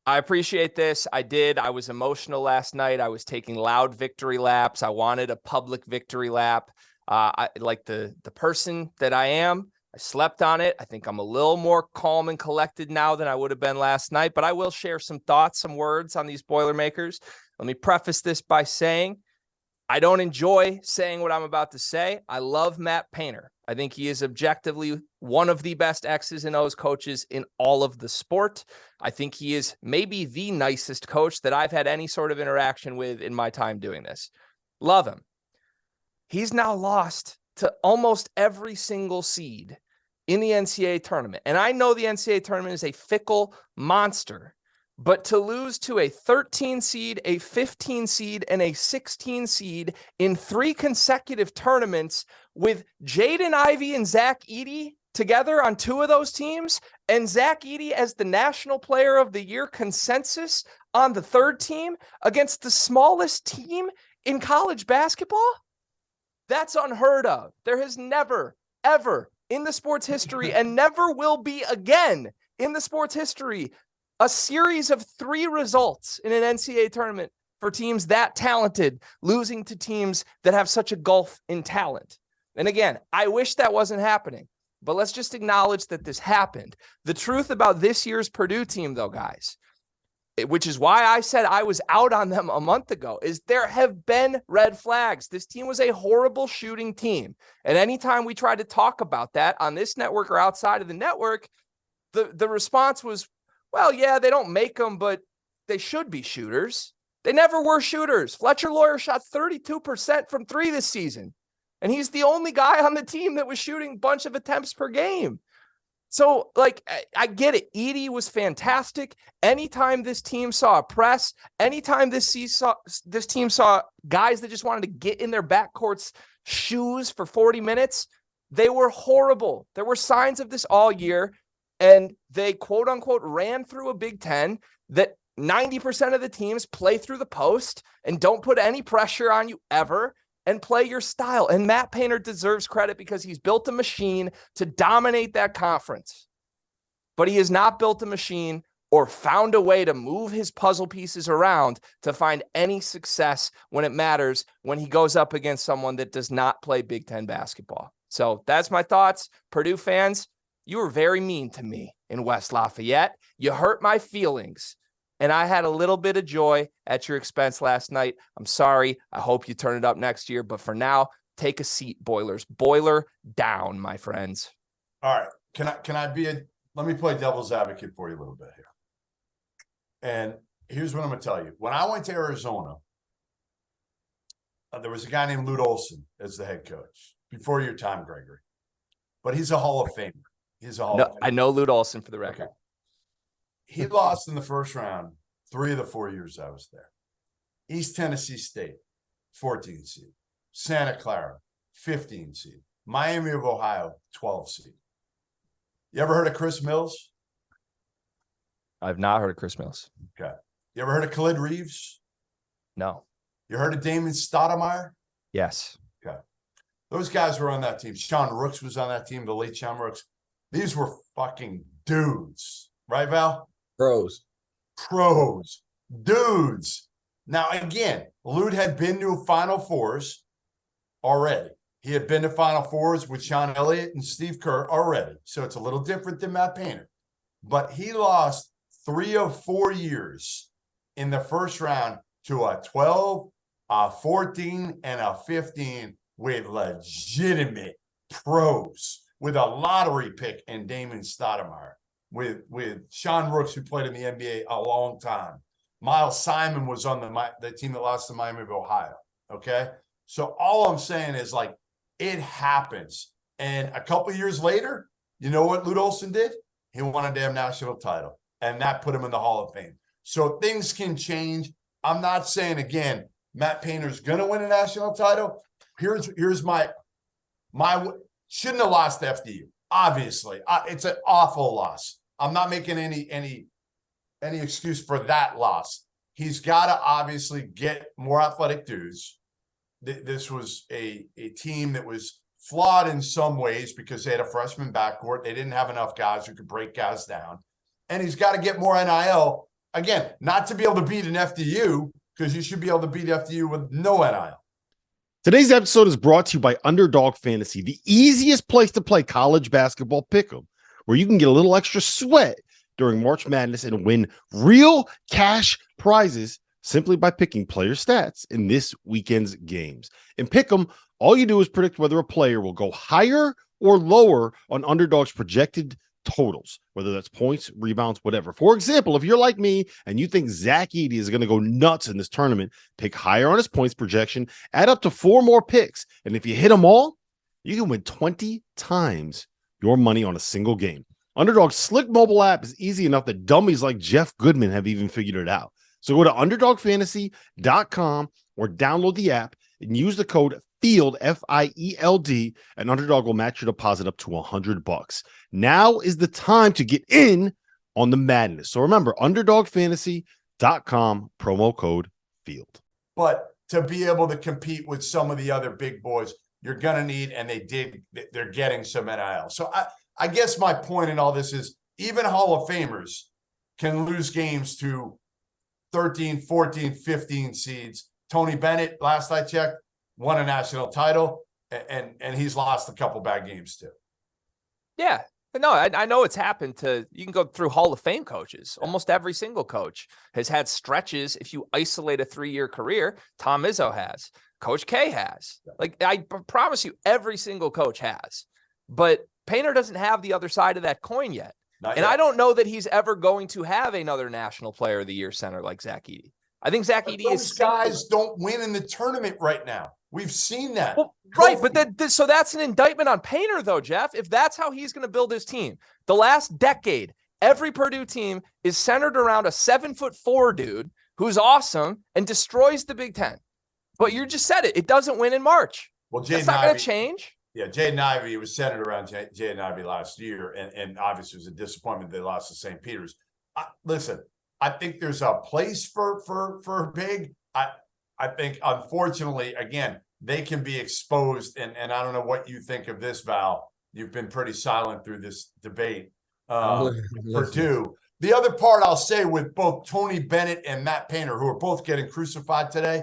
I appreciate this. I did. I was emotional last night. I was taking loud victory laps. I wanted a public victory lap. I like the person that I am. I slept on it. I think I'm a little more calm and collected now than I would have been last night, but I will share some thoughts, some words on these Boilermakers. Let me preface this by saying I don't enjoy saying what I'm about to say. I love Matt Painter. I think he is objectively one of the best X's and O's coaches in all of the sport. I think he is maybe the nicest coach that I've had any sort of interaction with in my time doing this. Love him. He's now lost to almost every single seed in the NCAA tournament. And I know the NCAA tournament is a fickle monster, but to lose to a 13 seed, a 15 seed, and a 16 seed in 3 consecutive tournaments with Jaden Ivey and Zach Edey together on 2 of those teams, and Zach Edey as the National Player of the Year consensus on the 3rd team against the smallest team in college basketball? That's unheard of. There has never, ever in the sports history and never will be again in the sports history a series of 3 results in an NCAA tournament for teams that talented, losing to teams that have such a gulf in talent. And again, I wish that wasn't happening, but let's just acknowledge that this happened. The truth about this year's Purdue team, though, guys, which is why I said I was out on them a month ago, is there have been red flags. This team was a horrible shooting team. And anytime we tried to talk about that on this network or outside of the network, the response was, well, yeah, they don't make them, but they should be shooters. They never were shooters. Fletcher Loyer shot 32% from 3 this season, and he's the only guy on the team that was shooting a bunch of attempts per game. So, like, I get it. Edey was fantastic. Anytime this team saw a press, anytime this team saw guys that just wanted to get in their backcourt's shoes for 40 minutes, they were horrible. There were signs of this all year, and they, quote unquote, ran through a Big Ten that 90% of the teams play through the post and don't put any pressure on you ever and play your style. And Matt Painter deserves credit because he's built a machine to dominate that conference. But he has not built a machine or found a way to move his puzzle pieces around to find any success when it matters, when he goes up against someone that does not play Big Ten basketball. So that's my thoughts. Purdue fans, you were very mean to me in West Lafayette. You hurt my feelings. And I had a little bit of joy at your expense last night. I'm sorry. I hope you turn it up next year. But for now, take a seat, Boilers. Boiler down, my friends. All right. Let me play devil's advocate for you a little bit here. And here's what I'm going to tell you. When I went to Arizona, there was a guy named Lute Olson as the head coach before your time, Gregory. But he's a Hall of Famer. I know Lute Olson for the record. Okay. He lost in the first round 3 of the 4 years I was there. East Tennessee State, 14 seed. Santa Clara, 15 seed. Miami of Ohio, 12 seed. You ever heard of Chris Mills? I've not heard of Chris Mills. Okay. You ever heard of Khalid Reeves? No. You heard of Damon Stoudemire? Yes. Okay. Those guys were on that team. Sean Rooks was on that team, the late Sean Rooks. These were fucking dudes. Right, Val? Pros. Dudes. Now, again, Lute had been to Final Fours already. He had been to Final Fours with Sean Elliott and Steve Kerr already. So it's a little different than Matt Painter. But he lost 3 of 4 years in the first round to a 12, a 14, and a 15 with legitimate pros, with a lottery pick and Damon Stoudemire. With Sean Rooks, who played in the NBA a long time. Miles Simon was on the team that lost to Miami of Ohio, okay? So all I'm saying is, like, it happens. And a couple of years later, you know what Lute Olson did? He won a damn national title, and that put him in the Hall of Fame. So things can change. I'm not saying, again, Matt Painter's going to win a national title. Here's my shouldn't have lost to FDU. Obviously, it's an awful loss. I'm not making any excuse for that loss. He's got to obviously get more athletic dudes. This was a team that was flawed in some ways because they had a freshman backcourt. They didn't have enough guys who could break guys down. And he's got to get more NIL again, not to be able to beat an FDU, because you should be able to beat FDU with no NIL. Today's episode is brought to you by Underdog Fantasy, the easiest place to play college basketball pick'em, where you can get a little extra sweat during March Madness and win real cash prizes simply by picking player stats in this weekend's games. In pick'em, all you do is predict whether a player will go higher or lower on Underdog's projected totals, whether that's points, rebounds, whatever. For example, if you're like me and you think Zach Edey is going to go nuts in this tournament, pick higher on his points projection, add up to 4 more picks, and if you hit them all, you can win 20 times your money on a single game. Underdog's slick mobile app is easy enough that dummies like Jeff Goodman have even figured it out. So go to underdogfantasy.com or download the app and use the code FIELD, FIELD, and Underdog will match your deposit up to $100. Now is the time to get in on the madness. So remember, underdogfantasy.com, promo code FIELD. But to be able to compete with some of the other big boys, you're going to need, and they're getting some NIL. So I guess my point in all this is even Hall of Famers can lose games to 13, 14, 15 seeds. Tony Bennett, last I checked, won a national title, and he's lost a couple bad games too. Yeah. No, I know it's happened to, you can go through Hall of Fame coaches. Almost every single coach has had stretches. If you isolate a 3-year career, Tom Izzo has, Coach K has. Like, I promise you, every single coach has. But Painter doesn't have the other side of that coin yet. And I don't know that he's ever going to have another National Player of the Year center like Zach Edey. I think Zach Edey those guys don't win in the tournament right now. We've seen that. Well, right, but so that's an indictment on Painter, though, Jeff. If that's how he's going to build his team, the last decade, every Purdue team is centered around a 7'4" dude who's awesome and destroys the Big Ten. But you just said it; it doesn't win in March. Well, that's not going to change. Yeah, Jaden Ivey was centered around Jaden Ivey last year, and obviously it was a disappointment they lost to St. Peter's. Listen, I think there's a place for big. I think, unfortunately, again, they can be exposed, and I don't know what you think of this, Val. You've been pretty silent through this debate. Purdue. The other part I'll say with both Tony Bennett and Matt Painter, who are both getting crucified today,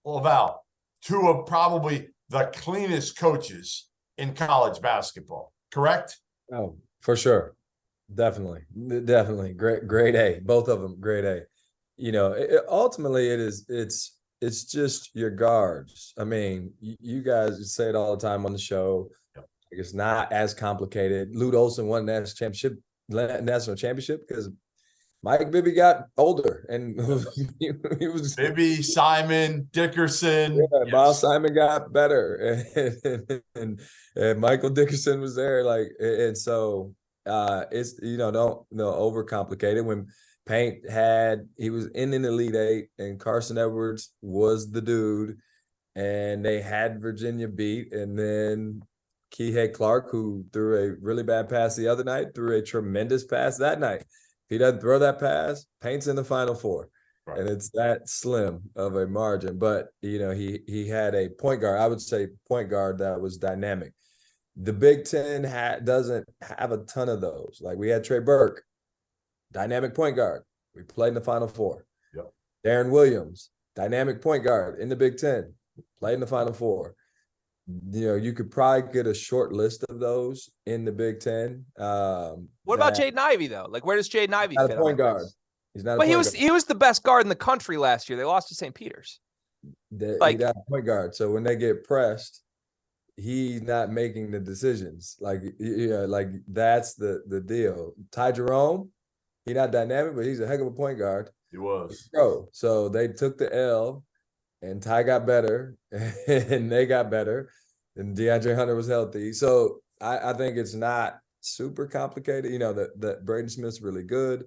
well, Val, 2 of probably the cleanest coaches in college basketball, correct? Oh, for sure. Definitely. Grade A, both of them, grade A. You know, ultimately it's just your guards. I mean, you guys say it all the time on the show. It's not as complicated. Lute Olson won national championship because Mike Bibby got older and he was Bibby, Simon, Dickerson. Yeah, yes. Miles Simon got better, and Michael Dickerson was there. And so it's don't overcomplicate it. When Paint he was in the Elite 8, and Carson Edwards was the dude, and they had Virginia beat, and then Kihei Clark, who threw a really bad pass the other night, threw a tremendous pass that night. If he doesn't throw that pass, Paint's in the Final Four. Right. And it's that slim of a margin. But, he had a point guard, I would say point guard that was dynamic. The Big Ten doesn't have a ton of those. Like, we had Trey Burke, dynamic point guard. We played in the Final Four. Yep. Darren Williams, dynamic point guard in the Big Ten, played in the Final Four. You could probably get a short list of those in the Big Ten. What about Jaden Ivey, though? Like, where does Jaden Ivey fit? Not a point guard. He's not. But he was the best guard in the country last year. They lost to St. Peter's. He got a point guard. So when they get pressed, he's not making the decisions. Like that's the deal. Ty Jerome, he's not dynamic, but he's a heck of a point guard. He was. So they took the L, and Ty got better, and they got better, and DeAndre Hunter was healthy. So I think it's not super complicated. That Braden Smith's really good.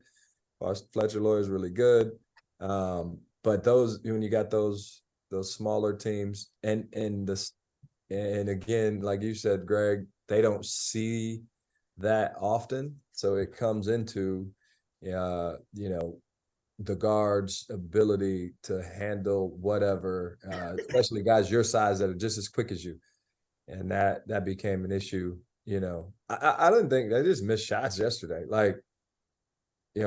Fletcher Lawyer's really good. But when you got those smaller teams, and again, like you said, Greg, they don't see that often. So it comes into, the guards' ability to handle whatever, especially guys your size that are just as quick as you. And that became an issue. I didn't think they just missed shots yesterday. Like,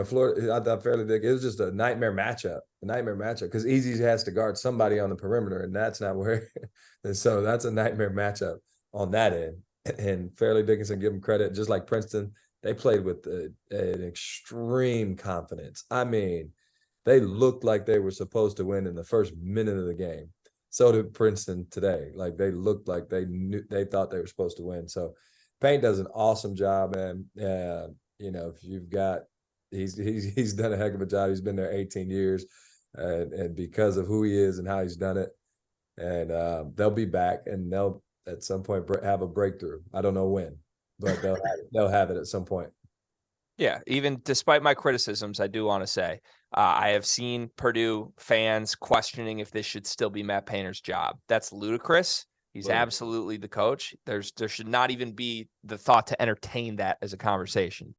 Florida, I thought Fairleigh Dickinson, it was just a nightmare matchup, because Easy has to guard somebody on the perimeter, and that's not where. And so that's a nightmare matchup on that end. And Fairleigh Dickinson, give them credit, just like Princeton, they played with an extreme confidence. I mean, they looked like they were supposed to win in the first minute of the game. So did Princeton today. Like, they looked like they thought they were supposed to win. So Payne does an awesome job, man. If you've got, he's done a heck of a job. He's been there 18 years, and because of who he is and how he's done it, and they'll be back, and they'll at some point have a breakthrough. I don't know when, but they'll have it at some point. Yeah, even despite my criticisms, I do want to say I have seen Purdue fans questioning if this should still be Matt Painter's job. That's ludicrous. He's absolutely the coach. There should not even be the thought to entertain that as a conversation.